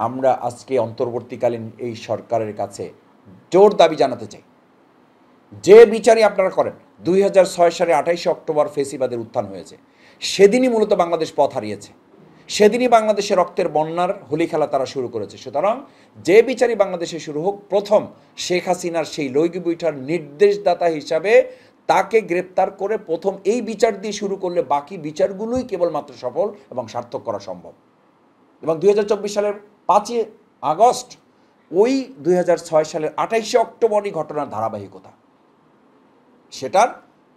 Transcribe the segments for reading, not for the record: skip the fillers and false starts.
আমরা আজকে অন্তর্বর্তীকালীন এই সরকারের কাছে জোর দাবি জানাতে চাই, যে বিচারই আপনারা করেন, 2006 সালে 28 অক্টোবর ফেসিবাদের উত্থান হয়েছে, সেদিনই মূলত বাংলাদেশ পথ হারিয়েছে, সেদিনই বাংলাদেশে রক্তের বন্যার হোলি খেলা তারা শুরু করেছে। সুতরাং যে বিচারই বাংলাদেশে শুরু হোক, প্রথম শেখ হাসিনার সেই লইগি বৈঠার নির্দেশদাতা হিসাবে তাকে গ্রেপ্তার করে প্রথম এই বিচার দিয়ে শুরু করলে বাকি বিচারগুলোই কেবলমাত্র সফল এবং সার্থক করা সম্ভব। এবং 2024 সালের 5 আগস্ট ওই 2006 সালের 28 অক্টোবরই ঘটনার ধারাবাহিকতা, সেটার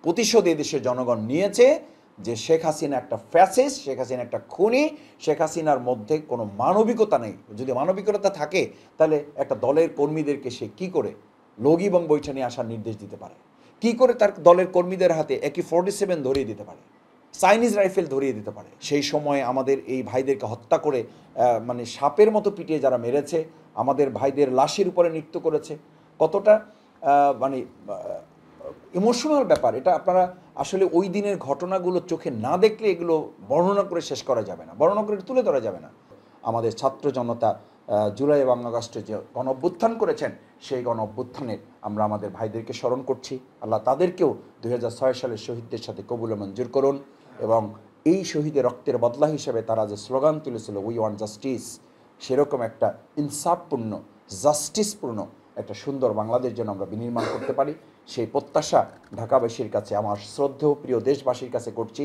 প্রতিশোধ দেশের জনগণ নিয়েছে। যে শেখ হাসিনা একটা ফ্যাসিস্ট, শেখ হাসিনা একটা খুনি, শেখ হাসিনার মধ্যে কোনো মানবিকতা নেই। যদি মানবিকতা থাকে তাহলে একটা দলের কর্মীদেরকে সে কি করে লগি এবং বৈঠা নিয়ে আসার নির্দেশ দিতে পারে, কি করে তার দলের কর্মীদের হাতে AK-47 ধরিয়ে দিতে পারে, চাইনিজ রাইফেল ধরিয়ে দিতে পারে। সেই সময় আমাদের এই ভাইদেরকে হত্যা করে মানে সাপের মতো পিটিয়ে যারা মেরেছে, আমাদের ভাইদের লাশের উপরে নৃত্য করেছে, কতটা মানে ইমোশনাল ব্যাপার এটা। আপনারা আসলে ওই দিনের ঘটনাগুলো চোখে না দেখলে এগুলো বর্ণনা করে শেষ করা যাবে না, বর্ণনা করে তুলে ধরা যাবে না। আমাদের ছাত্র জনতা জুলাই এবং আগস্টে যে গণ অভ্যুত্থান করেছেন, সেই গণ অভ্যুত্থানের আমরা আমাদের ভাইদেরকে স্মরণ করছি। আল্লাহ তাদেরকেও 2006 সালের শহীদদের সাথে কবুলে মঞ্জুর করুন। এবং এই শহীদের রক্তের বদলা হিসেবে তারা যে স্লোগান তুলেছিল, উই ওয়ান্ট জাস্টিস, সেরকম একটা ইনসাফপূর্ণ, জাস্টিসপূর্ণ একটা সুন্দর বাংলাদেশ যেন আমরা বিনির্মাণ করতে পারি, সেই প্রত্যাশা ঢাকাবাসীর কাছে, আমার শ্রদ্ধেয় প্রিয় দেশবাসীর কাছে করছি।